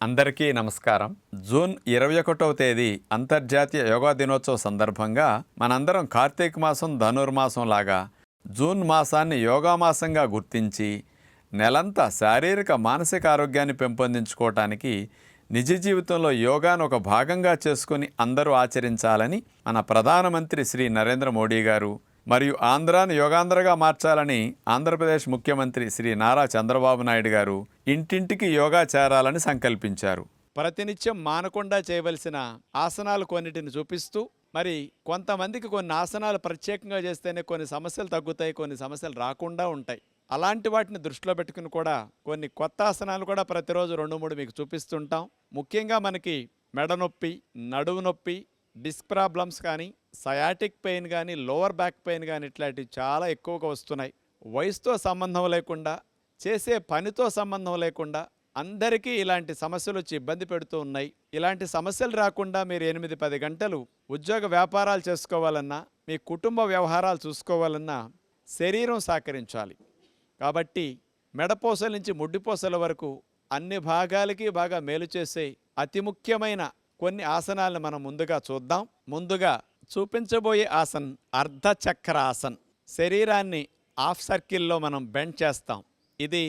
అందరికీ నమస్కారం. జూన్ 21వ తేదీ అంతర్జాతీయ యోగా దినోత్సవ సందర్భంగా మనందరం కార్తీక మాసం ధనుర్మాసం లాగా జూన్ మాసాన్ని యోగా మాసంగా గుర్తించి నెలంతా శారీరక మానసిక ఆరోగ్యాన్ని పెంపొందించుకోవటానికి నిజ జీవితంలో యోగాను ఒక భాగంగా చేసుకుని అందరూ ఆచరించాలని మన ప్రధానమంత్రి శ్రీ నరేంద్ర మోడీ గారు మరియు ఆంధ్రాను యోగాంధ్రగా మార్చాలని ఆంధ్రప్రదేశ్ ముఖ్యమంత్రి శ్రీ నారా చంద్రబాబు నాయుడు గారు ఇంటింటికి యోగా చేరాలని సంకల్పించారు. ప్రతినిత్యం మానకుండా చేయవలసిన ఆసనాలు కొన్నిటిని చూపిస్తూ మరి కొంతమందికి కొన్ని ఆసనాలు ప్రత్యేకంగా చేస్తేనే కొన్ని సమస్యలు తగ్గుతాయి, కొన్ని సమస్యలు రాకుండా ఉంటాయి. అలాంటి వాటిని దృష్టిలో పెట్టుకుని కూడా కొన్ని కొత్త ఆసనాలు కూడా ప్రతిరోజు 2-3 మీకు చూపిస్తుంటాం. ముఖ్యంగా మనకి మెడ నొప్పి, నడుము నొప్పి, డిస్క్ ప్రాబ్లమ్స్ కానీ, సయాటిక్ పెయిన్ కానీ, లోవర్ బ్యాక్ పెయిన్ కానీ ఇట్లాంటివి చాలా ఎక్కువగా వస్తున్నాయి. వయసుతో సంబంధం లేకుండా, చేసే పనితో సంబంధం లేకుండా అందరికీ ఇలాంటి సమస్యలు వచ్చి ఇబ్బంది పెడుతూ ఉన్నాయి. ఇలాంటి సమస్యలు రాకుండా మీరు 8-10 గంటలు ఉద్యోగ వ్యాపారాలు చేసుకోవాలన్నా, మీ కుటుంబ వ్యవహారాలు చూసుకోవాలన్నా శరీరం సహకరించాలి. కాబట్టి మెడపోసల నుంచి ముడ్డిపోసల వరకు అన్ని భాగాలకి బాగా మేలు చేసే అతి ముఖ్యమైన కొన్ని ఆసనాలను మనం ముందుగా చూద్దాం. ముందుగా చూపించబోయే ఆసన్ అర్ధచక్ర ఆసన్. శరీరాన్ని హాఫ్ సర్కిల్లో మనం బెండ్ చేస్తాం. ఇది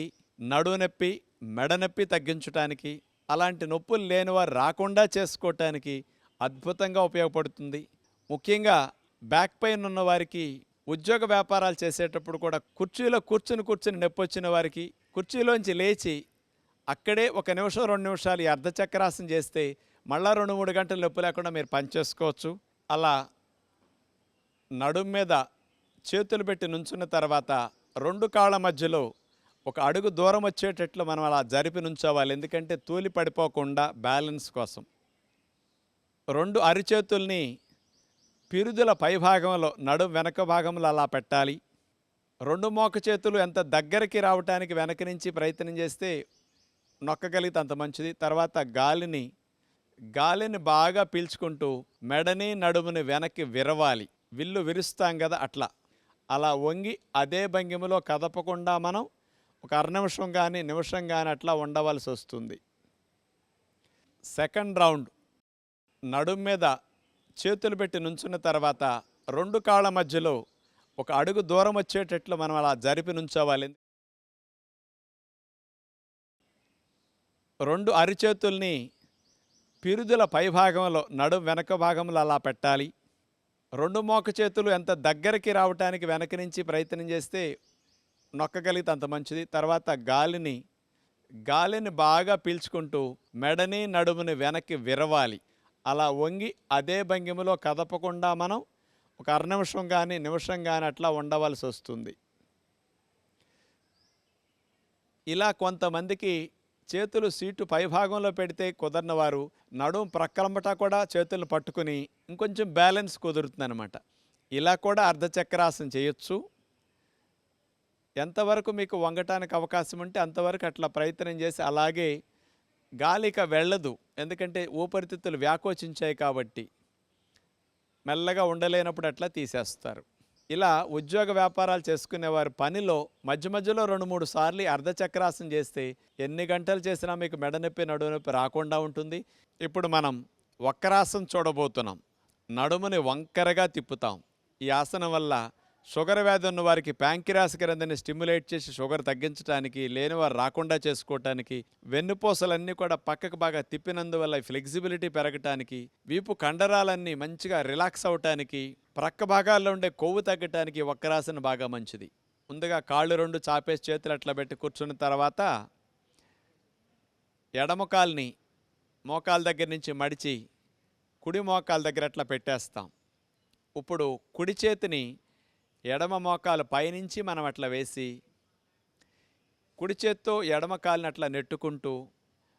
నడునొప్పి, మెడనొప్పి తగ్గించడానికి, అలాంటి నొప్పులు లేనివారు రాకుండా చేసుకోవటానికి అద్భుతంగా ఉపయోగపడుతుంది. ముఖ్యంగా బ్యాక్ పెయిన్ ఉన్న వారికి, ఉద్యోగ వ్యాపారాలు చేసేటప్పుడు కూడా కుర్చీలో కూర్చుని నొప్పి వచ్చిన వారికి కుర్చీలోంచి లేచి అక్కడే 1 నిమిషం 2 నిమిషాలు ఈ అర్ధచక్రాసనం చేస్తే మళ్ళా 2-3 గంటలు నొప్పి లేకుండా మీరు పనిచేసుకోవచ్చు. అలా నడుం మీద చేతులు పెట్టి నుంచున్న తర్వాత 2 కాళ్ళ మధ్యలో 1 అడుగు దూరం వచ్చేటట్లు మనం అలా జరిపి నుంచోవాలి. ఎందుకంటే తూలి పడిపోకుండా బ్యాలెన్స్ కోసం. 2 అరిచేతుల్ని పిరుదుల పైభాగంలో, నడుం వెనక భాగంలో అలా పెట్టాలి. 2 మోక చేతులు ఎంత దగ్గరికి రావటానికి వెనక నుంచి ప్రయత్నం చేస్తే నొక్కగలిగితే అంత మంచిది. తర్వాత గాలిని బాగా పీల్చుకుంటూ మెడని నడుముని వెనక్కి విరవాలి. విల్లు విరుస్తాం కదా, అలా వంగి అదే భంగిమలో కదపకుండా మనం 1 అర నిమిషం కానీ నిమిషం కానీ అట్లా ఉండవలసి వస్తుంది. సెకండ్ రౌండ్ నడుం మీద చేతులు పెట్టి నుంచున్న తర్వాత 2 కాళ్ళ మధ్యలో 1 అడుగు దూరం వచ్చేటట్లు మనం అలా జరిపి నుంచోవాలి. 2 అరిచేతుల్ని పిరుదుల పైభాగంలో, నడుం వెనక భాగంలో అలా పెట్టాలి. 2 మోక చేతులు ఎంత దగ్గరికి రావటానికి వెనక నుంచి ప్రయత్నం చేస్తే నొక్కగలిగితే అంత మంచిది. తర్వాత గాలిని బాగా పీల్చుకుంటూ మెడని నడుముని వెనక్కి విరవాలి. అలా వంగి అదే భంగిమలో కదపకుండా మనం 1 అర నిమిషం కానీ నిమిషం కానీ అట్లా ఉండవలసి వస్తుంది. ఇలా కొంతమందికి చేతులు సీటు పైభాగంలో పెడితే కుదరని వారు నడుం ప్రక్కలంబటా కూడా చేతులను పట్టుకుని ఇంకొంచెం బ్యాలెన్స్ కుదురుతుందనమాట. ఇలా కూడా అర్ధచక్రాసనం చేయొచ్చు. ఎంతవరకు మీకు వంగటానికి అవకాశం ఉంటే అంతవరకు అట్లా ప్రయత్నం చేసి, అలాగే గాలిక వెళ్ళదు, ఎందుకంటే ఊపిరితిత్తులు వ్యాకోచించాయి కాబట్టి మెల్లగా ఉండలేనప్పుడు అట్లా తీసేస్తారు. ఇలా ఉద్యోగ వ్యాపారాలు చేసుకునేవారు పనిలో మధ్య మధ్యలో 2-3 సార్లు అర్ధచక్రాసనం చేస్తే ఎన్ని గంటలు చేసినా మీకు మెడనొప్పి, నడునొప్పి రాకుండా ఉంటుంది. ఇప్పుడు మనం వక్రాసనం చూడబోతున్నాం. నడుముని వంకరగా తిప్పుతాం. ఈ ఆసనం వల్ల షుగర్ వ్యాధి ఉన్న వారికి ప్యాంక్రియాస్ గ్రంథిని స్టిమ్యులేట్ చేసి షుగర్ తగ్గించడానికి, లేనివారు రాకుండా చేసుకోవటానికి, వెన్నుపూసలన్నీ కూడా పక్కకు బాగా తిప్పినందువల్ల ఫ్లెక్సిబిలిటీ పెరగటానికి, వీపు కండరాలన్నీ మంచిగా రిలాక్స్ అవటానికి, ప్రక్క భాగాల్లో ఉండే కొవ్వు తగ్గటానికి వక్రాసనం బాగా మంచిది. ముందుగా కాళ్ళు 2 చాపేసి చేతులు అట్లా పెట్టి కూర్చున్న తర్వాత ఎడమ కాల్ని మోకాల దగ్గర నుంచి మడిచి కుడి మోకాల దగ్గర అట్లా పెట్టేస్తాం. ఇప్పుడు కుడి చేతిని ఎడమ మోకాలు పైనుంచి మనం అట్లా వేసి కుడి చేత్తో ఎడమ కాలిని అట్లా నెట్టుకుంటూ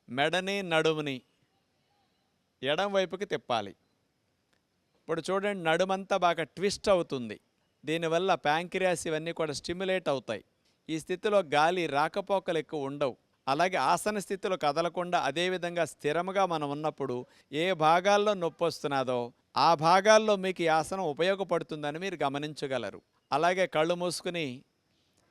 మెడని నడుముని ఎడమ వైపుకి తిప్పాలి. ఇప్పుడు చూడండి, నడుమంతా బాగా ట్విస్ట్ అవుతుంది. దీనివల్ల ప్యాంక్రియాస్ ఇవన్నీ కూడా స్టిమ్యులేట్ అవుతాయి. ఈ స్థితిలో గాలి రాకపోకలు ఎక్కువ ఉండవు. అలాగే ఆసన స్థితిలో కదలకుండా అదేవిధంగా స్థిరముగా మనం ఉన్నప్పుడు ఏ భాగాల్లో నొప్పి వస్తున్నదో ఆ భాగాల్లో మీకు ఈ ఆసనం ఉపయోగపడుతుందని మీరు గమనించగలరు. అలాగే కళ్ళు మూసుకుని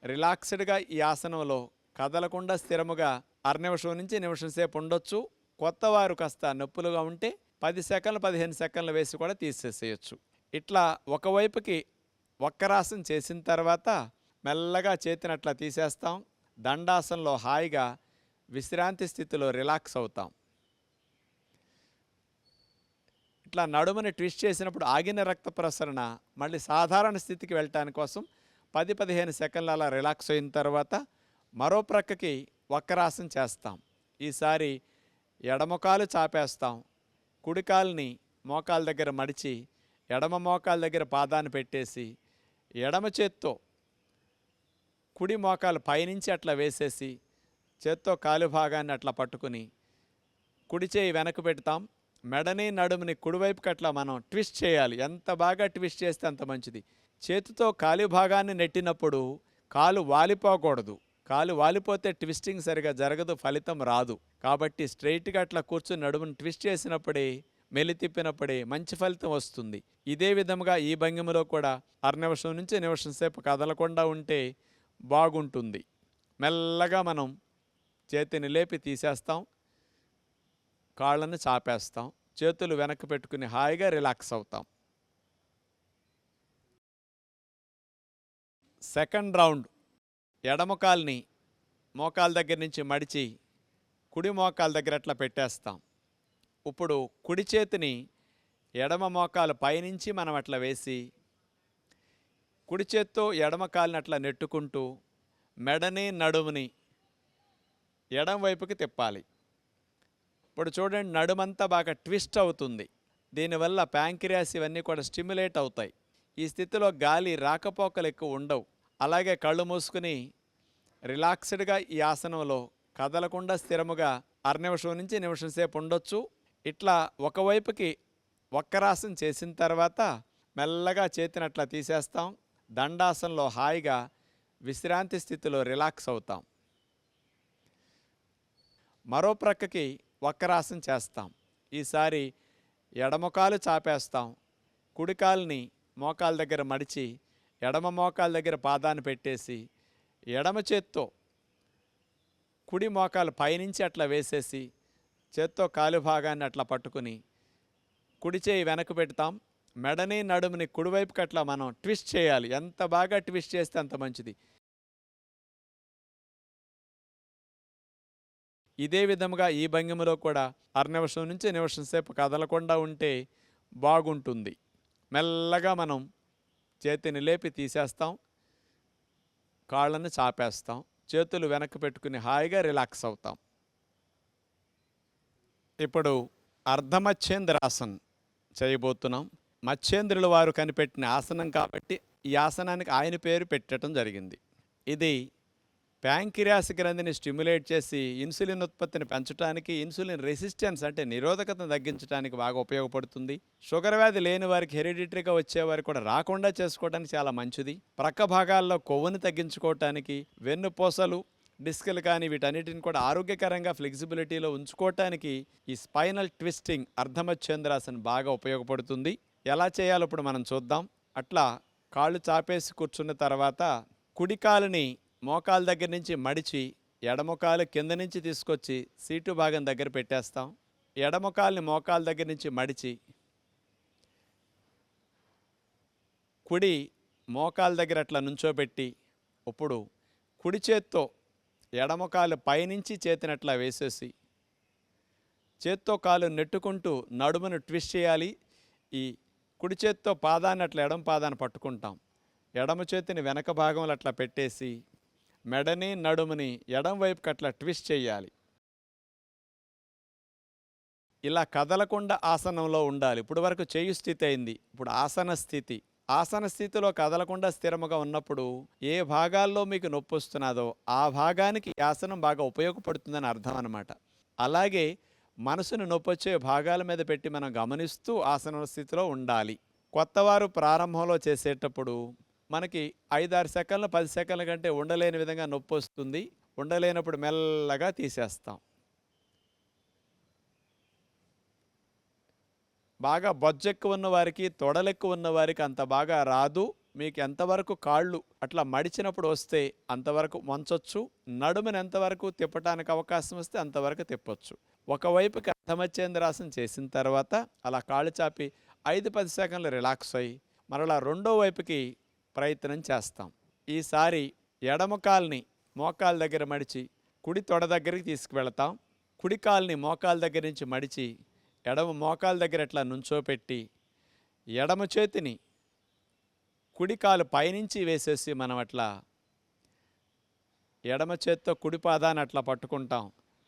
రిలాక్స్డ్గా ఈ ఆసనంలో కదలకుండా స్థిరముగా 1/2 నిమిషం నుంచి నిమిషం సేపు ఉండొచ్చు. కొత్తవారు కాస్త నొప్పులుగా ఉంటే 10 సెకన్లు 15 సెకన్లు వేసి కూడా తీసేసేయచ్చు. ఇట్లా ఒకవైపుకి వక్రాసనం చేసిన తర్వాత మెల్లగా చేతిని అట్లా తీసేస్తాం. దండాసనంలో హాయిగా విశ్రాంతి స్థితిలో రిలాక్స్ అవుతాం. ఇట్లా నడుముని ట్విస్ట్ చేసినప్పుడు ఆగిన రక్త ప్రసరణ మళ్ళీ సాధారణ స్థితికి వెళ్ళటానికి కోసం 10-15 సెకన్లు అలా రిలాక్స్ అయిన తర్వాత మరో ప్రక్కకి వక్రాసనం చేస్తాం. ఈసారి ఎడమకాలు చాపేస్తాం. కుడికాల్ని మోకాల దగ్గర మడిచి ఎడమ మోకాల దగ్గర పాదాన్ని పెట్టేసి ఎడమ చేత్తో కుడి మోకాలు పైనుంచి అట్లా వేసేసి చేత్తో కాలు భాగాన్ని అట్లా పట్టుకుని కుడి చేయి వెనక్కి పెడతాం. మెడని నడుముని కుడివైపుకి అట్లా మనం ట్విస్ట్ చేయాలి. ఎంత బాగా ట్విస్ట్ చేస్తే అంత మంచిది. చేతితో కాలు భాగాన్ని నెట్టినప్పుడు కాలు వాలిపోకూడదు. కాలు వాలిపోతే ట్విస్టింగ్ సరిగా జరగదు, ఫలితం రాదు. కాబట్టి స్ట్రైట్గా అట్లా కూర్చుని నడుముని ట్విస్ట్ చేసినప్పుడే, మెలి తిప్పినప్పుడే మంచి ఫలితం వస్తుంది. ఇదే విధముగా ఈ భంగిమలో కూడా నిమిషం నుంచి నిమిషం సేపు కదలకుండా ఉంటే బాగుంటుంది. మెల్లగా మనం చేతిని లేపి తీసేస్తాం. కాళ్ళని చాపేస్తాం. చేతులు వెనక్కి పెట్టుకుని హాయిగా రిలాక్స్ అవుతాం. సెకండ్ రౌండ్ ఎడమ కాల్ని మోకాల దగ్గర నుంచి మడిచి కుడి మోకాల దగ్గర అట్లా పెట్టేస్తాం. ఇప్పుడు కుడి చేతిని ఎడమ మోకాలు పైనుంచి మనం అట్లా వేసి కుడి చేత్తో ఎడమ కాలిని అట్లా నెట్టుకుంటూ మెడని నడుముని ఎడమ వైపుకి తిప్పాలి. ఇప్పుడు చూడండి, నడుమంతా బాగా ట్విస్ట్ అవుతుంది. దీనివల్ల ప్యాంక్రియాస్ ఇవన్నీ కూడా స్టిమ్యులేట్ అవుతాయి. ఈ స్థితిలో గాలి రాకపోకలు ఎక్కువ ఉండవు. అలాగే కళ్ళు మూసుకుని రిలాక్స్డ్గా ఈ ఆసనంలో కదలకుండా స్థిరముగా నిమిషం నుంచి నిమిషం సేపు ఉండొచ్చు. ఇట్లా ఒకవైపుకి వక్రాసనం చేసిన తర్వాత మెల్లగా చేతిని అట్లా తీసేస్తాం. దండాసనంలో హాయిగా విశ్రాంతి స్థితిలో రిలాక్స్ అవుతాం. మరో ప్రక్కకి వక్రాసనం చేస్తాం. ఈసారి ఎడమకాలు చాపేస్తాం. కుడికాల్ని మోకాల దగ్గర మడిచి ఎడమ మోకాల దగ్గర పాదాన్ని పెట్టేసి ఎడమ చేత్తో కుడి మోకాలు పైనుంచి అట్లా వేసేసి చేత్తో కాలు భాగాన్ని అట్లా పట్టుకుని కుడి చేయి వెనక్కి పెడతాం. మెడని నడుముని కుడివైపుకి అట్లా మనం ట్విస్ట్ చేయాలి. ఎంత బాగా ట్విస్ట్ చేస్తే అంత మంచిది. ఇదే విధముగా ఈ భంగిమలో కూడా నిమిషం నుంచి నిమిషం సేపు కదలకుండా ఉంటే బాగుంటుంది. మెల్లగా మనం చేతిని లేపి తీసేస్తాం. కాళ్ళను చాపేస్తాం. చేతులు వెనక్కి పెట్టుకుని హాయిగా రిలాక్స్ అవుతాం. ఇప్పుడు అర్ధమచ్చేంద్రాసన్ చేయబోతున్నాం. మచ్చేంద్రుల వారు కనిపెట్టిన ఆసనం కాబట్టి ఈ ఆసనానికి ఆయన పేరు పెట్టడం జరిగింది. ఇది ప్యాంక్రియాస్ గ్రంథిని స్టిమ్యులేట్ చేసి ఇన్సులిన్ ఉత్పత్తిని పెంచడానికి, ఇన్సులిన్ రెసిస్టెన్స్ అంటే నిరోధకతను తగ్గించడానికి బాగా ఉపయోగపడుతుంది. షుగర్ వ్యాధి లేని వారికి, హెరిడిటరీగా వచ్చేవారికి కూడా రాకుండా చేసుకోవడానికి చాలా మంచిది. ప్రక్క భాగాల్లో కొవ్వుని తగ్గించుకోవటానికి, వెన్నుపూసలు, డిస్కులు కానీ వీటన్నిటిని కూడా ఆరోగ్యకరంగా ఫ్లెక్సిబిలిటీలో ఉంచుకోవటానికి ఈ స్పైనల్ ట్విస్టింగ్ అర్ధమచ్చేంద్రాసన్ బాగా ఉపయోగపడుతుంది. ఎలా చేయాలో ఇప్పుడు మనం చూద్దాం. అట్లా కాళ్ళు చాపేసి కూర్చున్న తర్వాత కుడి కాలుని మోకాల దగ్గర నుంచి మడిచి ఎడమకాలు కింద నుంచి తీసుకొచ్చి సీటు భాగం దగ్గర పెట్టేస్తాం. ఎడమకాల్ని మోకాల దగ్గర నుంచి మడిచి కుడి మోకాల దగ్గర అట్లా నుంచోబెట్టి ఇప్పుడు కుడి చేత్తో ఎడమకాలు పైనుంచి చేతినట్లా వేసేసి చేత్తో కాలు నెట్టుకుంటూ నడుమును ట్విస్ట్ చేయాలి. ఈ కుడి చేత్తో పాదాన్ని అట్లా ఎడమ పాదాన్ని పట్టుకుంటాం. ఎడమ చేతిని వెనక భాగంలో అట్లా పెట్టేసి మెడని నడుముని ఎడం వైపుకి అట్లా ట్విస్ట్ చేయాలి. ఇలా కదలకుండా ఆసనంలో ఉండాలి. ఇప్పుడు వరకు చేయు స్థితి అయింది. ఇప్పుడు ఆసన స్థితి. ఆసన స్థితిలో కదలకుండా స్థిరముగా ఉన్నప్పుడు ఏ భాగాల్లో మీకు నొప్పి వస్తున్నదో ఆ భాగానికి ఈ ఆసనం బాగా ఉపయోగపడుతుందని అర్థం అన్నమాట. అలాగే మనసును నొప్పొచ్చే భాగాల మీద పెట్టి మనం గమనిస్తూ ఆసన స్థితిలో ఉండాలి. కొత్తవారు ప్రారంభంలో చేసేటప్పుడు మనకి 5-6 సెకన్లు 10 సెకన్ల కంటే ఉండలేని విధంగా నొప్పి వస్తుంది. ఉండలేనప్పుడు మెల్లగా తీసేస్తాం. బాగా బొజ్జెక్కు ఉన్న వారికి, తొడలెక్కు ఉన్న వారికి అంత బాగా రాదు. మీకు ఎంతవరకు కాళ్ళు అట్లా మడిచినప్పుడు వస్తే అంతవరకు వంచొచ్చు. నడుముని ఎంతవరకు తిప్పటానికి అవకాశం వస్తే అంతవరకు తిప్పొచ్చు. ఒకవైపుకి అర్ధమధ్యేంద్రాసనం చేసిన తర్వాత అలా కాళ్ళు చాపి 5-10 సెకండ్లు రిలాక్స్ అయ్యి మరలా రెండో వైపుకి ప్రయత్నం చేస్తాం. ఈసారి ఎడమ కాల్ని మోకాల దగ్గర మడిచి కుడి తొడ దగ్గరికి తీసుకువెళతాం. కుడి కాల్ని మోకాల దగ్గర నుంచి మడిచి ఎడమ మోకాల దగ్గర ఇట్లా నుంచోపెట్టి ఎడమ చేతిని కుడి కాలు పైనుంచి వేసేసి మనం అట్లా ఎడమ చేత్తో కుడి పాదాన్ని అట్లా పట్టుకుంటాం.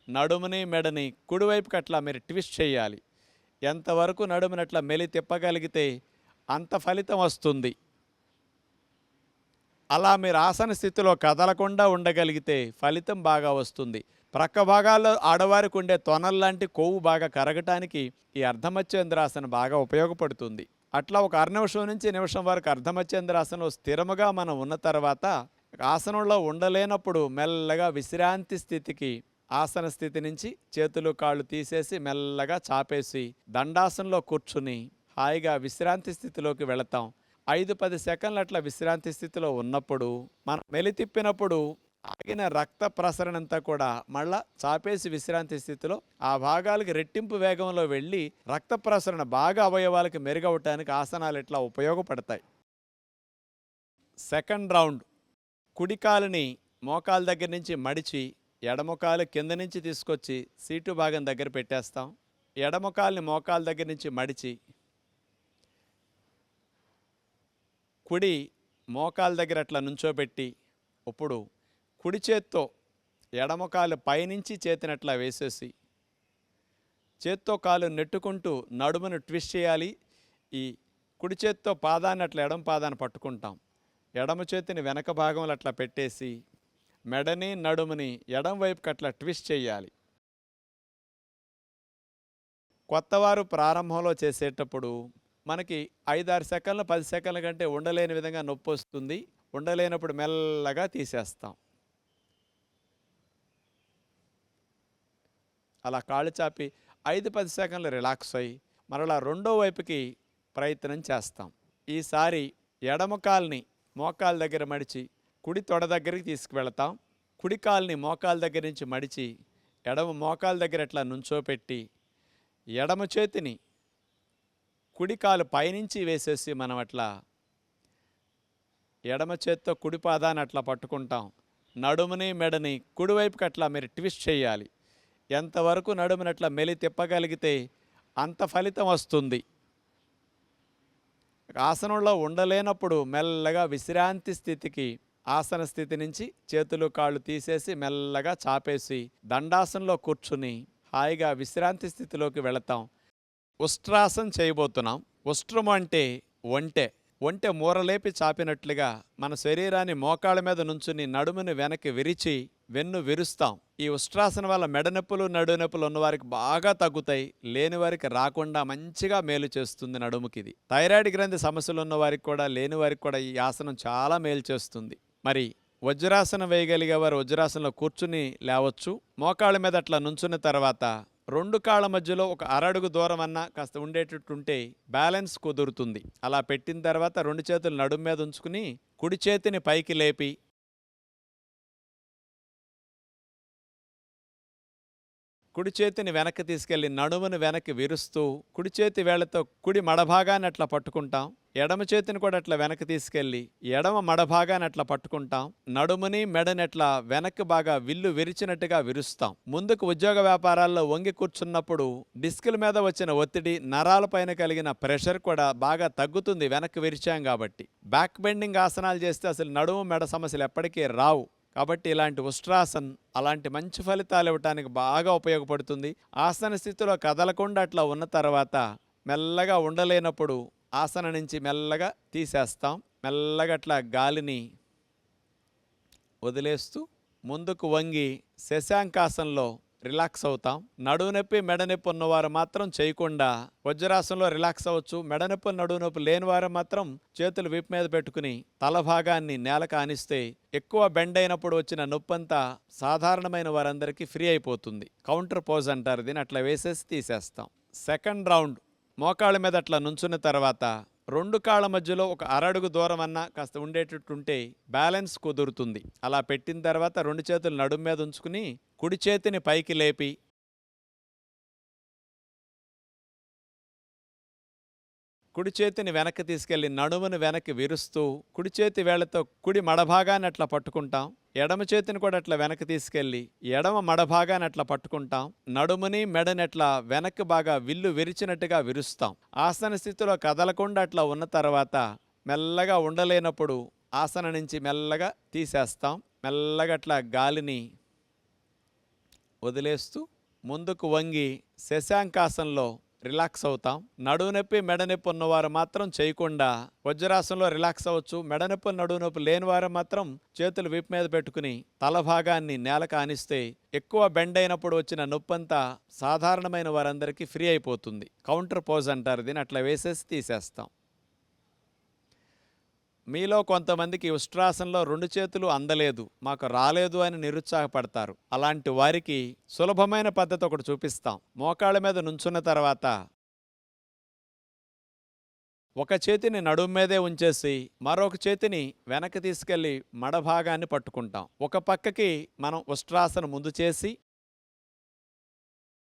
నడుముని మెడని కుడివైపుకి అట్లా మీరు ట్విస్ట్ చేయాలి. ఎంతవరకు నడుముని అట్లా మెలి తిప్పగలిగితే అంత ఫలితం వస్తుంది. అలా మీరు ఆసన స్థితిలో కదలకుండా ఉండగలిగితే ఫలితం బాగా వస్తుంది. ప్రక్క భాగాల్లో ఆడవారికి ఉండే తొనల్లాంటి కొవ్వు బాగా కరగటానికి ఈ అర్ధమధ్యేంద్రాసనం బాగా ఉపయోగపడుతుంది. అట్లా ఒక అరనిమిషం నుంచి నిమిషం వరకు అర్ధమధ్యేంద్రాసనంలో స్థిరముగా మనం ఉన్న తర్వాత ఆసనంలో ఉండలేనప్పుడు మెల్లగా విశ్రాంతి స్థితికి ఆసన స్థితి నుంచి చేతులు కాళ్ళు తీసేసి మెల్లగా చాపేసి దండాసనంలో కూర్చుని హాయిగా విశ్రాంతి స్థితిలోకి వెళతాం. 5-10 సెకండ్లు అట్లా విశ్రాంతి స్థితిలో ఉన్నప్పుడు మనం మెలితిప్పినప్పుడు ఆగిన రక్త ప్రసరణ అంతా కూడా మళ్ళా చాపేసి విశ్రాంతి స్థితిలో ఆ భాగాలకి రెట్టింపు వేగంలో వెళ్ళి రక్త ప్రసరణ బాగా అవయవాలకి మెరుగవటానికి ఆసనాలు ఇట్లా ఉపయోగపడతాయి. సెకండ్ రౌండ్ కుడి కాలుని మోకాల దగ్గర నుంచి మడిచి ఎడమకాలు కింద నుంచి తీసుకొచ్చి సీటు భాగం దగ్గర పెట్టేస్తాం. ఎడమకాల్ని మోకాల దగ్గర నుంచి మడిచి కుడి మోకాల దగ్గర అట్లా నుంచోబెట్టి ఇప్పుడు కుడి చేత్తో ఎడమకాలు పైనుంచి చేతినట్లా వేసేసి చేత్తో కాలు నెట్టుకుంటూ నడుమును ట్విస్ట్ చేయాలి. ఈ కుడి చేత్తో పాదాన్ని అట్లా ఎడమ పాదాన్ని పట్టుకుంటాం. ఎడమ చేతిని వెనక భాగంలో అట్లా పెట్టేసి మెడని నడుముని ఎడమ వైపుకి అట్లా ట్విస్ట్ చేయాలి. కొత్తవారు ప్రారంభంలో చేసేటప్పుడు మనకి 5-6 సెకండ్లు 10 సెకండ్ల కంటే ఉండలేని విధంగా నొప్పి వస్తుంది. ఉండలేనప్పుడు మెల్లగా తీసేస్తాం. అలా కాళ్ళు చాపి 5-10 సెకండ్లు రిలాక్స్ అయ్యి మరలా రెండో వైపుకి ప్రయత్నం చేస్తాం. ఈసారి ఎడమ కాల్ని మోకాల దగ్గర మడిచి కుడి తొడ దగ్గరికి తీసుకువెళతాం. కుడి కాల్ని మోకాల దగ్గర నుంచి మడిచి ఎడమ మోకాల దగ్గర అట్లా నుంచోపెట్టి ఎడమ చేతిని కుడి కాలు పైనుంచి వేసేసి మనం అట్లా ఎడమ చేత్తో కుడి పాదాన్ని అట్లా పట్టుకుంటాం. నడుముని మెడని కుడివైపుకి అట్లా మీరు ట్విస్ట్ చేయాలి. ఎంతవరకు నడుముని అట్లా మెలి తిప్పగలిగితే అంత ఫలితం వస్తుంది. ఆసనంలో ఉండలేనప్పుడు మెల్లగా విశ్రాంతి స్థితికి ఆసన స్థితి నుంచి చేతులు కాళ్ళు తీసేసి మెల్లగా చాపేసి దండాసనంలో కూర్చుని హాయిగా విశ్రాంతి స్థితిలోకి వెళతాం. ఉష్ట్రాసనం చేయబోతున్నాం. ఉష్ట్రము అంటే ఒంటె మూరలేపి చాపినట్లుగా మన శరీరాన్ని మోకాళ్ళ మీద నుంచుని నడుముని వెనక్కి విరిచి వెన్ను విరుస్తాం. ఈ ఉష్ట్రాసనం వల్ల మెడనొప్పులు నడునొప్పులు ఉన్నవారికి బాగా తగ్గుతాయి. లేని వారికి రాకుండా మంచిగా మేలు చేస్తుంది నడుముకి. ఇది థైరాయిడ్ గ్రంథి సమస్యలు ఉన్న వారికి కూడా లేని వారికి కూడా ఈ ఆసనం చాలా మేలు చేస్తుంది. మరి వజ్రాసనం వేయగలిగే వారు వజ్రాసనంలో కూర్చుని లేవచ్చు. మోకాళ్ళ మీద అట్లా నుంచున్న తర్వాత రెండు కాళ్ళ మధ్యలో ఒక అరడుగు దూరం అన్నా కాస్త ఉండేటట్టుంటే బ్యాలెన్స్ కుదురుతుంది. అలా పెట్టిన తర్వాత రెండు చేతులు నడుము మీద ఉంచుకుని కుడి చేతిని పైకి లేపి కుడి చేతిని వెనక్కి తీసుకెళ్ళి నడుమును వెనక్కి విరుస్తూ కుడి చేతి వేళ్లతో కుడి మడభాగాన్ని అట్లా పట్టుకుంటాం. ఎడమ చేతిని కూడా అట్లా వెనక్కి తీసుకెళ్ళి ఎడమ మడభాగాన్ని అట్లా పట్టుకుంటాం. నడుముని మెడని అట్లా వెనక్కి బాగా విల్లు విరిచినట్టుగా విరుస్తాం. ముందుకు ఉద్యోగ వ్యాపారాల్లో వంగి కూర్చున్నప్పుడు డిస్కుల మీద వచ్చిన ఒత్తిడి, నరాలపైన కలిగిన ప్రెషర్ కూడా బాగా తగ్గుతుంది వెనక్కి విరిచాం కాబట్టి. బ్యాక్ బెండింగ్ ఆసనాలు చేస్తే అసలు నడుము మెడ సమస్యలు ఎప్పటికీ రావు. కాబట్టి ఇలాంటి ఉష్ట్రాసన్ అలాంటి మంచి ఫలితాలు ఇవ్వటానికి బాగా ఉపయోగపడుతుంది. ఆసన స్థితిలో కదలకుండా అట్లా ఉన్న తర్వాత మెల్లగా ఉండలేనప్పుడు ఆసన నుంచి మెల్లగా తీసేస్తాం. మెల్లగా అట్లా గాలిని వదిలేస్తూ ముందుకు వంగి శశాంకాసనంలో రిలాక్స్ అవుతాం. నడువు నొప్పి మెడ నొప్పి ఉన్నవారు మాత్రం చేయకుండా వజ్రాసనంలో రిలాక్స్ అవ్వచ్చు. మెడ నొప్పి నడువు నొప్పి లేని వారు మాత్రం చేతులు వీపు మీద పెట్టుకుని తల భాగాన్ని నేలకు ఆనిస్తే ఎక్కువ బెండ్ అయినప్పుడు వచ్చిన నొప్పంతా సాధారణమైన వారందరికీ ఫ్రీ అయిపోతుంది. కౌంటర్ పోజ్ అంటారు దీన్ని. అట్లా వేసేసి తీసేస్తాం. సెకండ్ రౌండ్ మోకాళ్ళ మీద అట్లా నుంచున్న తర్వాత రెండు కాళ్ళ మధ్యలో ఒక అరడుగు దూరం అన్నా కాస్త ఉండేటట్టుంటే బ్యాలెన్స్ కుదురుతుంది. అలా పెట్టిన తర్వాత రెండు చేతులు నడుము మీద ఉంచుకుని కుడి చేతిని పైకి లేపి కుడి చేతిని వెనక్కి తీసుకెళ్లి నడుమును వెనక్కి విరుస్తూ కుడి చేతి వేళ్లతో కుడి మడభాగాన్ని అట్లా పట్టుకుంటాం. ఎడమ చేతిని కూడా అట్లా వెనక్కి తీసుకెళ్లి ఎడమ మడభాగాన్ని అట్లా పట్టుకుంటాం. నడుముని మెడని అట్లా వెనక్కి బాగా విల్లు విరిచినట్టుగా విరుస్తాం. ఆసన స్థితిలో కదలకుండా అట్లా ఉన్న తర్వాత మెల్లగా ఉండలేనప్పుడు ఆసన నుంచి మెల్లగా తీసేస్తాం. మెల్లగా అట్లా గాలిని వదిలేస్తూ ముందుకు వంగి శశాంకాసనంలో రిలాక్స్ అవుతాం. నడువు నొప్పి మెడ నొప్పి ఉన్నవారు మాత్రం చేయకుండా వజ్రాసనంలో రిలాక్స్ అవ్వచ్చు. మెడ నొప్పి నడువు నొప్పి లేని వారు మాత్రం చేతులు వీపు మీద పెట్టుకుని తల భాగాన్ని నేలకు ఆనిస్తే ఎక్కువ బెండ్ అయినప్పుడు వచ్చిన నొప్పంతా సాధారణమైన వారందరికీ ఫ్రీ అయిపోతుంది. కౌంటర్ పోజ్ అంటారు దీన్ని. అట్లా వేసేసి తీసేస్తాం. మీలో కొంతమందికి ఉష్ట్రాసనంలో రెండు చేతులు అందలేదు, మాకు రాలేదు అని నిరుత్సాహపడతారు. అలాంటి వారికి సులభమైన పద్ధతి ఒకటి చూపిస్తాం. మోకాళ్ళ మీద నుంచున్న తర్వాత ఒక చేతిని నడుము మీదే ఉంచేసి మరొక చేతిని వెనక్కి తీసుకెళ్లి మడభాగాన్ని పట్టుకుంటాం. ఒక పక్కకి మనం ఉష్ట్రాసనం ముందు చేసి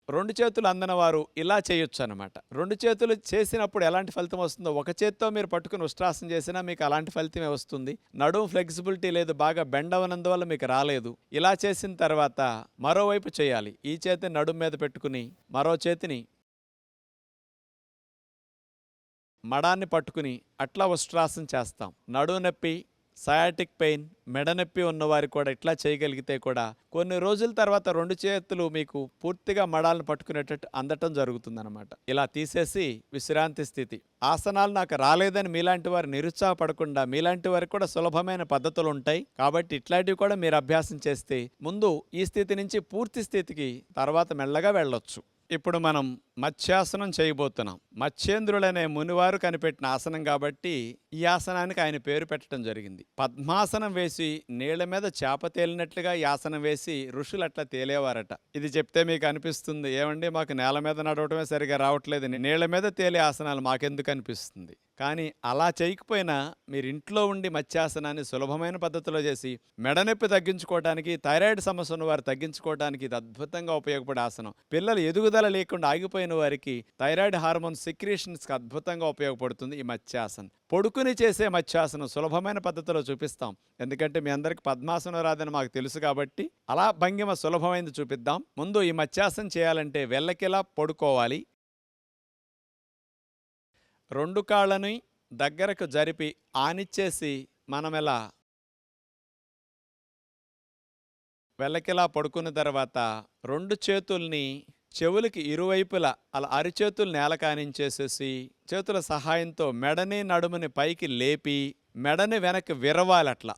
రెండు చేతులు అందిన వారు ఇలా చేయొచ్చు అనమాట. రెండు చేతులు చేసినప్పుడు ఎలాంటి ఫలితం వస్తుందో ఒక చేత్తో మీరు పట్టుకుని ఉష్ట్రాసనం చేసినా మీకు అలాంటి ఫలితమే వస్తుంది. నడుము ఫ్లెక్సిబిలిటీ లేదు, బాగా బెండ్ అవనందువల్ల మీకు రాలేదు. ఇలా చేసిన తర్వాత మరోవైపు చేయాలి. ఈ చేతిని నడుము మీద పెట్టుకుని మరో చేతిని మడాన్ని పట్టుకుని అట్లా ఉష్ట్రాసనం చేస్తాం. నడుము నొప్పి, సయాటిక్ పెయిన్, మెడనొప్పి ఉన్నవారు కూడా ఇట్లా చేయగలిగితే కూడా కొన్ని రోజుల తర్వాత రెండు చేతులు మీకు పూర్తిగా మడాలను పట్టుకునేటట్టు అందటం జరుగుతుందన్నమాట. ఇలా తీసేసి విశ్రాంతి స్థితి. ఆసనాలు నాకు రాలేదని మీలాంటి వారు నిరుత్సాహపడకుండా మీలాంటి వారికి కూడా సులభమైన పద్ధతులు ఉంటాయి. కాబట్టి ఇట్లాంటివి కూడా మీరు అభ్యాసం చేస్తే ముందు ఈ స్థితి నుంచి పూర్తి స్థితికి తర్వాత మెల్లగా వెళ్ళొచ్చు. ఇప్పుడు మనం మత్స్యాసనం చేయబోతున్నాం. మత్స్యేంద్రుడనే మునివారు కనిపెట్టిన ఆసనం కాబట్టి ఈ ఆసనానికి ఆయన పేరు పెట్టడం జరిగింది. పద్మాసనం వేసి నీళ్ల మీద చేప తేలినట్లుగా ఈ ఆసనం వేసి ఋషులు అట్లా తేలేవారట. ఇది చెప్తే మీకు అనిపిస్తుంది, ఏమండి మాకు నేల మీద నడవటమే సరిగా రావట్లేదు, నీళ్ల మీద తేలే ఆసనాలు మాకెందుకు అనిపిస్తుంది. కానీ అలా చేయకపోయినా మీరు ఇంట్లో ఉండి మత్స్యాసనాన్ని సులభమైన పద్ధతిలో చేసి మెడనొప్పి తగ్గించుకోవడానికి, థైరాయిడ్ సమస్య ఉన్న వారు తగ్గించుకోవడానికి ఇది అద్భుతంగా ఉపయోగపడే ఆసనం. పిల్లలు ఎదుగుదల లేకుండా ఆగిపోయిన వారికి థైరాయిడ్ హార్మోన్ సెక్రీషన్స్కి అద్భుతంగా ఉపయోగపడుతుంది ఈ మత్స్యాసనం. పొడుకుని చేసే మత్స్యాసనం సులభమైన పద్ధతిలో చూపిస్తాం. ఎందుకంటే మీ అందరికి పద్మాసనం రాదని మాకు తెలుసు కాబట్టి అలా భంగిమ సులభమైనది చూపిద్దాం. ముందు ఈ మత్స్యాసనం చేయాలంటే వెల్లకిలా పడుకోవాలి. రెండు కాళ్ళని దగ్గరకు జరిపి ఆనిచ్చేసి మనం ఇలా వెల్లకిలా పడుకున్న తర్వాత రెండు చేతుల్ని చెవులకి ఇరువైపులా అలా అరిచేతులు నేలకానించేసేసి చేతుల సహాయంతో మెడని నడుముని పైకి లేపి మెడని వెనక్కి విరవాలట్లా.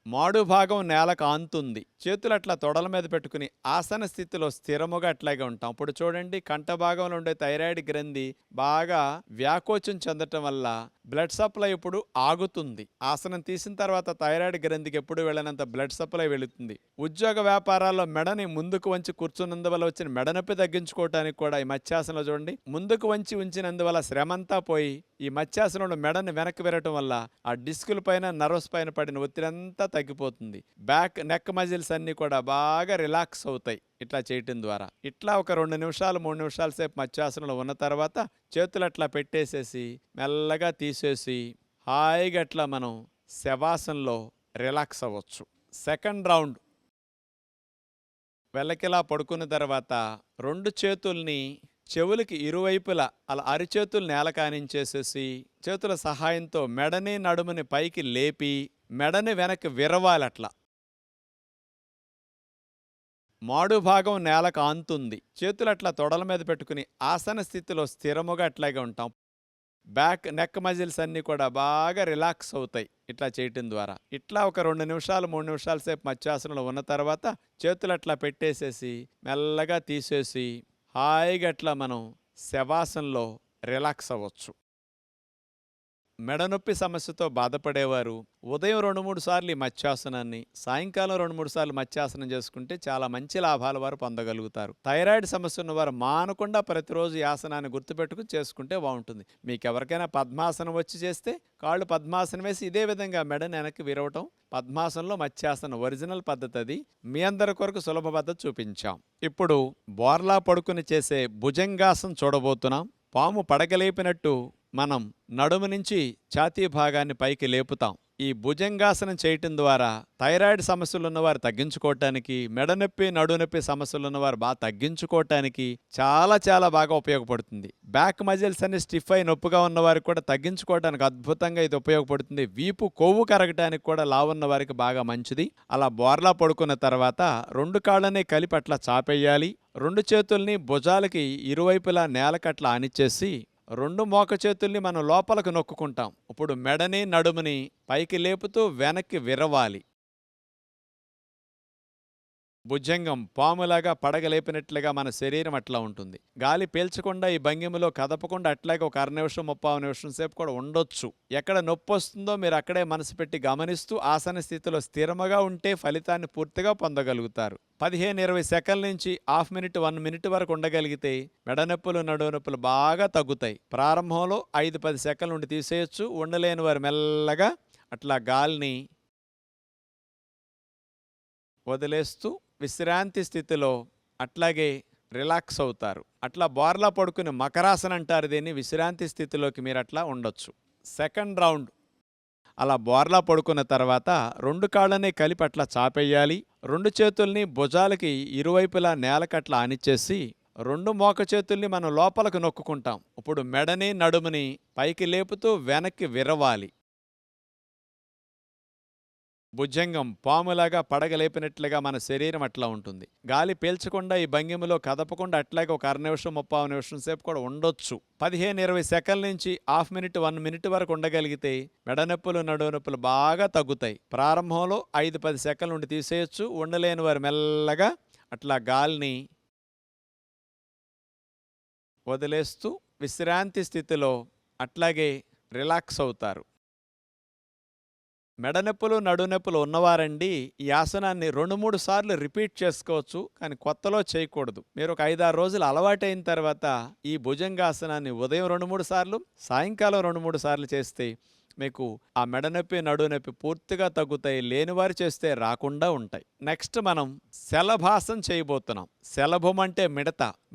మాడు భాగం నేలకు ఆంతుంది. చేతులు అట్లా తొడల మీద పెట్టుకుని ఆసన స్థితిలో స్థిరముగా అట్లాగే ఉంటాం. ఇప్పుడు చూడండి, కంఠ భాగంలో ఉండే థైరాయిడ్ గ్రంథి బాగా వ్యాకోచం చెందటం వల్ల బ్లడ్ సప్లై ఇప్పుడు ఆగుతుంది. ఆసనం తీసిన తర్వాత థైరాయిడ్ గ్రంథికి ఎప్పుడు వెళ్ళినంత బ్లడ్ సప్లై వెళుతుంది. ఉద్యోగ వ్యాపారాల్లో మెడని ముందుకు వంచి కూర్చున్నందువల్ల వచ్చిన మెడనొప్పి తగ్గించుకోవడానికి కూడా ఈ మత్స్యాసనంలో చూడండి, ముందుకు వంచి ఉంచినందువల్ల శ్రమంతా పోయి ఈ మత్స్యాసనంలో మెడని వెనక్కి విరగటం వల్ల ఆ డిస్కుల పైన నర్వ్స్ పైన పడిన ఒత్తిడంతా తగ్గిపోతుంది. బ్యాక్ నెక్ మజిల్స్ అన్నీ కూడా బాగా రిలాక్స్ అవుతాయి ఇట్లా చేయటం ద్వారా. ఇట్లా ఒక 2 నిమిషాలు 3 నిమిషాల సేపు మత్స్యాసనంలో ఉన్న తర్వాత చేతులు అట్లా పెట్టేసేసి మెల్లగా తీసేసి హాయిగా అట్లా మనం శవాసనంలో రిలాక్స్ అవ్వచ్చు. సెకండ్ రౌండ్ వెల్లకిలా పడుకున్న తర్వాత రెండు చేతుల్ని చెవులకి ఇరువైపులా అలా అరిచేతులు నేలకానించేసేసి చేతుల సహాయంతో మెడని నడుముని పైకి లేపి మెడని వెనక్కి విరవాలట్లా. మాడు భాగం నేలకు ఆంతుంది. చేతులు అట్లా తొడల మీద పెట్టుకుని ఆసన స్థితిలో స్థిరముగా అట్లాగే ఉంటాం. బ్యాక్ నెక్ మజిల్స్ అన్నీ కూడా బాగా రిలాక్స్ అవుతాయి ఇట్లా చేయటం ద్వారా. ఇట్లా ఒక 2 నిమిషాలు 3 నిమిషాల సేపు మత్స్యాసనంలో ఉన్న తర్వాత చేతులు అట్లా పెట్టేసేసి మెల్లగా తీసేసి హాయిగా అట్లా మనం శవాసనంలో రిలాక్స్ అవ్వచ్చు. మెడనొప్పి సమస్యతో బాధపడేవారు ఉదయం 2-3 సార్లు ఈ మత్స్యాసనాన్ని, సాయంకాలం 2-3 సార్లు మత్స్యాసనం చేసుకుంటే చాలా మంచి లాభాలు వారు పొందగలుగుతారు. థైరాయిడ్ సమస్య ఉన్నవారు మానకుండా ప్రతిరోజు ఈ ఆసనాన్ని గుర్తుపెట్టుకుని చేసుకుంటే బాగుంటుంది. మీకు ఎవరికైనా పద్మాసనం వచ్చి చేస్తే కాళ్ళు పద్మాసనం వేసి ఇదే విధంగా మెడని వెనక్కి విరవటం. పద్మాసనంలో మత్స్యాసనం ఒరిజినల్ పద్ధతి అది. మీ అందరి కొరకు సులభ పద్ధతి చూపించాం. ఇప్పుడు బోర్లా పడుకుని చేసే భుజంగాసనం చూడబోతున్నాం. పాము పడగలేపినట్టు మనం నడుము నుంచి ఛాతీ భాగాన్ని పైకి లేపుతాం. ఈ భుజంగాసనం చేయటం ద్వారా థైరాయిడ్ సమస్యలు ఉన్నవారు తగ్గించుకోవటానికి, మెడనొప్పి నడునొప్పి సమస్యలు ఉన్నవారు బాగా తగ్గించుకోవటానికి చాలా బాగా ఉపయోగపడుతుంది. బ్యాక్ మజిల్స్ అన్ని స్టిఫ్ అయి నొప్పిగా ఉన్నవారికి కూడా తగ్గించుకోవటానికి అద్భుతంగా ఇది ఉపయోగపడుతుంది. వీపు కొవ్వు కరగటానికి కూడా లావున్న వారికి బాగా మంచిది. అలా బోర్లా పడుకున్న తర్వాత 2 కాళ్ళని కలిపి అట్లా చాపేయాలి. 2 చేతుల్ని భుజాలకి ఇరువైపులా నేలకట్లా ఆనిచ్చేసి 2 మోక చేతుల్ని మనం లోపలకు నొక్కుంటాం. ఇప్పుడు మెడని నడుముని పైకి లేపుతూ వెనక్కి విరవాలి. భుజంగం పాములాగా పడగలేపినట్లుగా మన శరీరం అట్లా ఉంటుంది. గాలి పీల్చకుండా ఈ భంగిమలో కదపకుండా అట్లాగే ఒక 1/2 నిమిషం 30 నిమిషం సేపు కూడా ఉండొచ్చు. ఎక్కడ నొప్పి వస్తుందో మీరు అక్కడే మనసు పెట్టి గమనిస్తూ ఆసన స్థితిలో స్థిరముగా ఉంటే ఫలితాన్ని పూర్తిగా పొందగలుగుతారు. 15-20 సెకండ్ల నుంచి హాఫ్ మినిట్ 1 మినిట్ వరకు ఉండగలిగితే మెడనొప్పులు నడునొప్పులు బాగా తగ్గుతాయి. ప్రారంభంలో 5-10 సెకండ్ల నుండి తీసేయచ్చు. ఉండలేని వారు మెల్లగా అట్లా గాలిని వదిలేస్తూ విశ్రాంతి స్థితిలో అట్లాగే రిలాక్స్ అవుతారు. అట్లా బోర్లా పడుకుని మకరాసన అంటారు దీన్ని. విశ్రాంతి స్థితిలోకి మీరు అట్లా ఉండొచ్చు. సెకండ్ రౌండ్ అలా బోర్లా పడుకున్న తర్వాత 2 కాళ్ళని కలిపి అట్లా చాపేయాలి. 2 చేతుల్ని భుజాలకి ఇరువైపులా నేలకట్లా ఆనిచ్చేసి 2 మోక చేతుల్ని మనం లోపలకు నొక్కుంటాం. ఇప్పుడు మెడని నడుముని పైకి లేపుతూ వెనక్కి విరవాలి. భుజంగం పాములాగా పడగలేపినట్లుగా మన శరీరం అట్లా ఉంటుంది. గాలి పీల్చకుండా ఈ భంగిమలో కదపకుండా అట్లాగే ఒక 1/2 నిమిషం 30 నిమిషం సేపు కూడా ఉండొచ్చు. 15-20 సెకండ్ల నుంచి హాఫ్ మినిట్ 1 మినిట్ వరకు ఉండగలిగితే మెడనొప్పులు నడునొప్పులు బాగా తగ్గుతాయి. ప్రారంభంలో 5-10 సెకండ్ల నుండి తీసేయచ్చు. ఉండలేని వారు మెల్లగా అట్లా గాలిని వదిలేస్తూ విశ్రాంతి స్థితిలో అట్లాగే రిలాక్స్ అవుతారు. మెడనొప్పులు నడునొప్పులు ఉన్నవారండి ఈ ఆసనాన్ని 2-3 సార్లు రిపీట్ చేసుకోవచ్చు. కానీ కొత్తలో చేయకూడదు. మీరు ఒక 5-6 రోజులు అలవాటైన తర్వాత ఈ భుజంగాసనాన్ని ఉదయం 2-3 సార్లు, సాయంకాలం 2-3 సార్లు చేస్తే మీకు ఆ మెడనొప్పి నడునొప్పి పూర్తిగా తగ్గుతాయి. లేనివారు చేస్తే రాకుండా ఉంటాయి. నెక్స్ట్ మనం శలభాసనం చేయబోతున్నాం. శలభం అంటే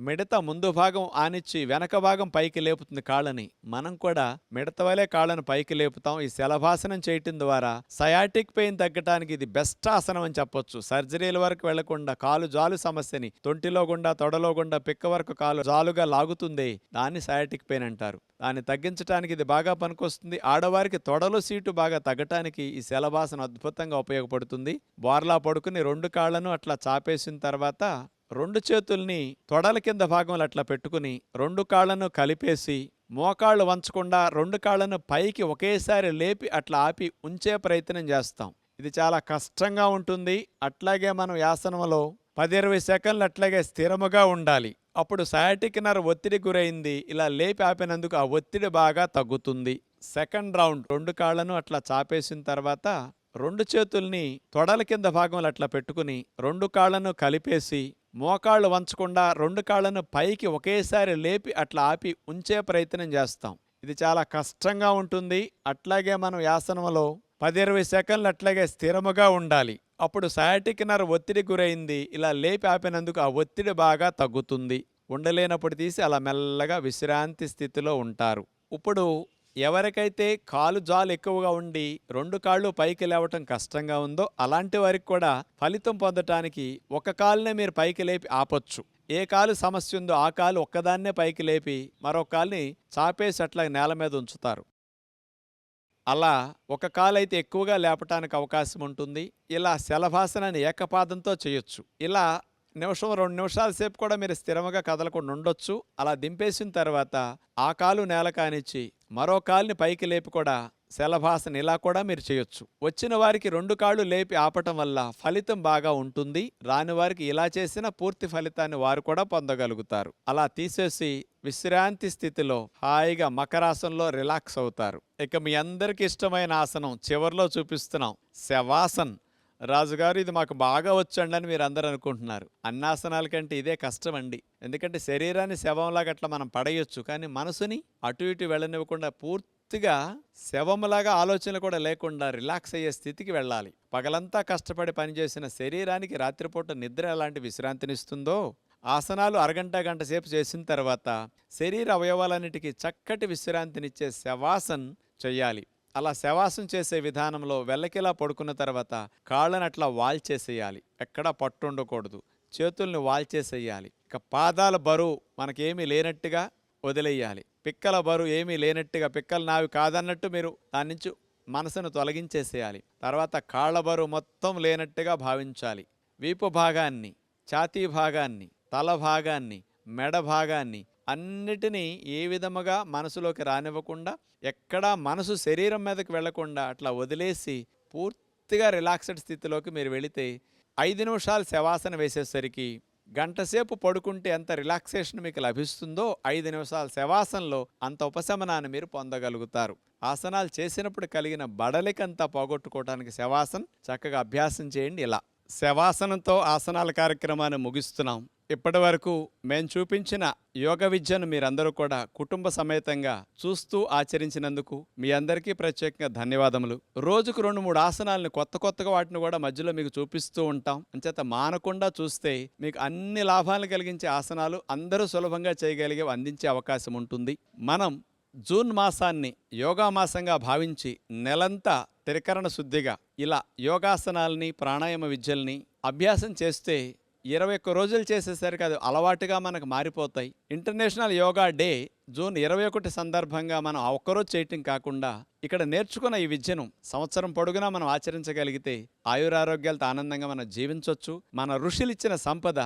మిడత ముందు భాగం ఆనిచ్చి వెనక భాగం పైకి లేపుతుంది కాళ్ళని. మనం కూడా మిడత వలె కాళ్ళను పైకి లేపుతాం. ఈ శలభాసనం చేయటం ద్వారా సయాటిక్ పెయిన్ తగ్గటానికి ఇది బెస్ట్ ఆసనం అని చెప్పొచ్చు. సర్జరీల వరకు వెళ్లకుండా కాలు జాలు సమస్యని తొంటిలో గుండా తొడలో గుండా పిక్క వరకు కాలు జాలుగా లాగుతుంది. దాన్ని సయాటిక్ పెయిన్ అంటారు. దాన్ని తగ్గించడానికి ఇది బాగా పనికొస్తుంది. ఆడవారికి తొడలు సీటు బాగా తగ్గటానికి ఈ శలభాసనం అద్భుతంగా ఉపయోగపడుతుంది. బోర్లా పడుకుని 2 కాళ్ళను అట్లా చాపేసిన తర్వాత 2 చేతుల్ని తొడల కింద భాగంలో అట్లా పెట్టుకుని 2 కాళ్ళను కలిపేసి మోకాళ్ళు వంచకుండా 2 కాళ్ళను పైకి ఒకేసారి లేపి అట్లా ఆపి ఉంచే ప్రయత్నం చేస్తాం. ఇది చాలా కష్టంగా ఉంటుంది. అట్లాగే మనం ఆసనంలో 10-20 సెకండ్లు అట్లాగే స్థిరముగా ఉండాలి. అప్పుడు సయాటిక్ నర్వ్ ఒత్తిడి గురైంది. ఇలా లేపి ఆపినందుకు ఆ ఒత్తిడి బాగా తగ్గుతుంది. సెకండ్ రౌండ్ 2 కాళ్ళను అట్లా చాపేసిన తర్వాత 2 చేతుల్ని తొడల కింద భాగంలో అట్లా పెట్టుకుని 2 కాళ్ళను కలిపేసి మోకాళ్ళు వంచకుండా 2 కాళ్ళను పైకి ఒకేసారి లేపి అట్లా ఆపి ఉంచే ప్రయత్నం చేస్తాం. ఇది చాలా కష్టంగా ఉంటుంది. అట్లాగే మనం ఆసనంలో 10-20 సెకండ్లు అట్లాగే స్థిరముగా ఉండాలి. అప్పుడు సయాటిక్ నర్వ్ ఒత్తిడి గురైంది. ఇలా లేపి ఆపినందుకు ఆ ఒత్తిడి బాగా తగ్గుతుంది. ఉండలేనప్పుడు తీసి అలా మెల్లగా విశ్రాంతి స్థితిలో ఉంటారు. ఇప్పుడు ఎవరికైతే కాలు జాలు ఎక్కువగా ఉండి 2 కాళ్ళు పైకి లేవటం కష్టంగా ఉందో అలాంటి వారికి కూడా ఫలితం పొందటానికి ఒక కాలునే మీరు పైకి లేపి ఆపొచ్చు. ఏ కాలు సమస్య ఉందో ఆ కాలు ఒక్కదాన్నే పైకి లేపి మరో కాలుని చాపేసి అట్లా నేల మీద ఉంచుతారు. అలా ఒక కాలు అయితే ఎక్కువగా లేపటానికి అవకాశం ఉంటుంది. ఇలా శలభాసనాన్ని ఏకపాదంతో చేయొచ్చు. ఇలా నిమిషం 2 నిమిషాల సేపు కూడా మీరు స్థిరంగా కదలకుండా ఉండొచ్చు. అలా దింపేసిన తర్వాత ఆ కాలు నేల కానిచ్చి మరో కాలుని పైకి లేపి కూడా శలభాసన ఇలా కూడా మీరు చేయొచ్చు. వచ్చిన వారికి 2 కాళ్ళు లేపి ఆపటం వల్ల ఫలితం బాగా ఉంటుంది. రాని వారికి ఇలా చేసిన పూర్తి ఫలితాన్ని వారు కూడా పొందగలుగుతారు. అలా తీసేసి విశ్రాంతి స్థితిలో హాయిగా మకరాసనంలో రిలాక్స్ అవుతారు. ఇక మీ అందరికి ఇష్టమైన ఆసనం చివర్లో చూపిస్తున్నాం, శవాసన్. రాజుగారు ఇది మాకు బాగా వచ్చండి అని మీరు అందరూ అనుకుంటున్నారు. అన్నాసనాల కంటే ఇదే కష్టం అండి. ఎందుకంటే శరీరాన్ని శవంలాగా అట్లా మనం పడేయొచ్చు, కానీ మనసుని అటు ఇటు వెళ్ళనివ్వకుండా పూర్తిగా శవంలాగా ఆలోచనలు కూడా లేకుండా రిలాక్స్ అయ్యే స్థితికి వెళ్ళాలి. పగలంతా కష్టపడి పనిచేసిన శరీరానికి రాత్రిపూట నిద్ర ఎలాంటి విశ్రాంతినిస్తుందో, ఆసనాలు అరగంట గంట సేపు చేసిన తర్వాత శరీర అవయవాలన్నిటికీ చక్కటి విశ్రాంతినిచ్చే శవాసన్ చెయ్యాలి. అలా శవాసం చేసే విధానంలో వెల్లకిలా పడుకున్న తర్వాత కాళ్ళని అట్లా వాల్చేసేయాలి. ఎక్కడా పట్టు ఉండకూడదు. చేతుల్ని వాల్చేసేయాలి. ఇక పాదాల బరువు మనకేమీ లేనట్టుగా వదిలేయాలి. పిక్కల బరువు ఏమీ లేనట్టుగా, పిక్కలు నావి కాదన్నట్టు మీరు దాని నుంచి మనసును తొలగించేసేయాలి. తర్వాత కాళ్ళ బరువు మొత్తం లేనట్టుగా భావించాలి. వీపు భాగాన్ని, ఛాతీ భాగాన్ని, తల భాగాన్ని, మెడ భాగాన్ని అన్నిటినీ ఏ విధముగా మనసులోకి రానివ్వకుండా, ఎక్కడా మనసు శరీరం మీదకి వెళ్లకుండా అట్లా వదిలేసి పూర్తిగా రిలాక్స్డ్ స్థితిలోకి మీరు వెళితే 5 నిమిషాలు శవాసన వేసేసరికి గంటసేపు పడుకుంటే ఎంత రిలాక్సేషన్ మీకు లభిస్తుందో 5 నిమిషాల శవాసనలో అంత ఉపశమనాన్ని మీరు పొందగలుగుతారు. ఆసనాలు చేసినప్పుడు కలిగిన బడలికంతా పోగొట్టుకోవడానికి శవాసన చక్కగా అభ్యాసం చేయండి. ఇలా శవాసనంతో ఆసనాల కార్యక్రమాన్ని ముగిస్తున్నాం. ఇప్పటి వరకు మేము చూపించిన యోగ విద్యను మీరందరూ కూడా కుటుంబ సమేతంగా చూస్తూ ఆచరించినందుకు మీ అందరికీ ప్రత్యేకంగా ధన్యవాదములు. రోజుకు 2-3 ఆసనాలను కొత్తగా వాటిని కూడా మధ్యలో మీకు చూపిస్తూ ఉంటాం. అంచేత మానకుండా చూస్తే మీకు అన్ని లాభాలను కలిగించే ఆసనాలు అందరూ సులభంగా చేయగలిగే అందించే అవకాశం ఉంటుంది. మనం జూన్ మాసాన్ని యోగా మాసంగా భావించి నెలంతా త్రికరణ శుద్ధిగా ఇలా యోగాసనాలని, ప్రాణాయామ విద్యల్ని అభ్యాసం చేస్తే 21 రోజులు చేసేసరికి అది అలవాటుగా మనకు మారిపోతాయి. ఇంటర్నేషనల్ యోగా డే జూన్ 21 సందర్భంగా మనం ఆ ఒక్కరోజు చేయటం కాకుండా ఇక్కడ నేర్చుకున్న ఈ విద్యను సంవత్సరం పొడుగునా మనం ఆచరించగలిగితే ఆయురారోగ్యాలతో ఆనందంగా మనం జీవించవచ్చు. మన ఋషులు ఇచ్చిన సంపద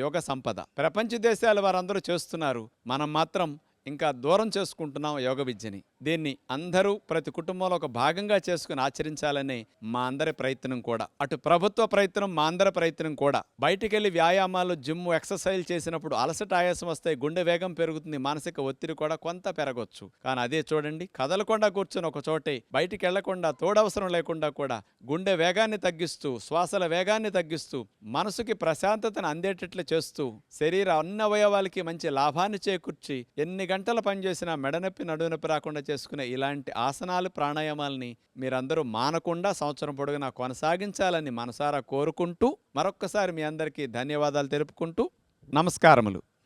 యోగ సంపద. ప్రపంచ దేశాల వారందరూ చేస్తున్నారు, మనం మాత్రం ఇంకా దూరం చేసుకుంటున్నాం యోగ విద్యని. దీన్ని అందరూ ప్రతి కుటుంబంలో ఒక భాగంగా చేసుకుని ఆచరించాలనే మా అందరి ప్రయత్నం కూడా. అటు ప్రభుత్వ ప్రయత్నం, మా అందరి ప్రయత్నం కూడా. బయటికెళ్ళి వ్యాయామాలు, జిమ్, ఎక్సర్సైజ్ చేసినప్పుడు అలసట, ఆయాసం వస్తాయి, గుండె వేగం పెరుగుతుంది, మానసిక ఒత్తిడి కూడా కొంత పెరగొచ్చు. కానీ అదే చూడండి, కదలకుండా కూర్చొని ఒక చోటే బయటికి వెళ్లకుండా, తోడవసరం లేకుండా కూడా గుండె వేగాన్ని తగ్గిస్తూ, శ్వాసల వేగాన్ని తగ్గిస్తూ, మనసుకి ప్రశాంతతను అందేటట్లు చేస్తూ, శరీర అన్ని అవయవాలకి మంచి లాభాన్ని చేకూర్చి ఎన్ని గంటలు పనిచేసినా మెడనొప్పి, నడునొప్పి రాకుండా చేసుకునే ఇలాంటి ఆసనాలు, ప్రాణాయామాలని మీరందరూ మానకుండా సంవత్సరం పొడుగునా కొనసాగించాలని మనసారా కోరుకుంటూ మరొక్కసారి మీ అందరికీ ధన్యవాదాలు తెలుపుకుంటూ నమస్కారములు.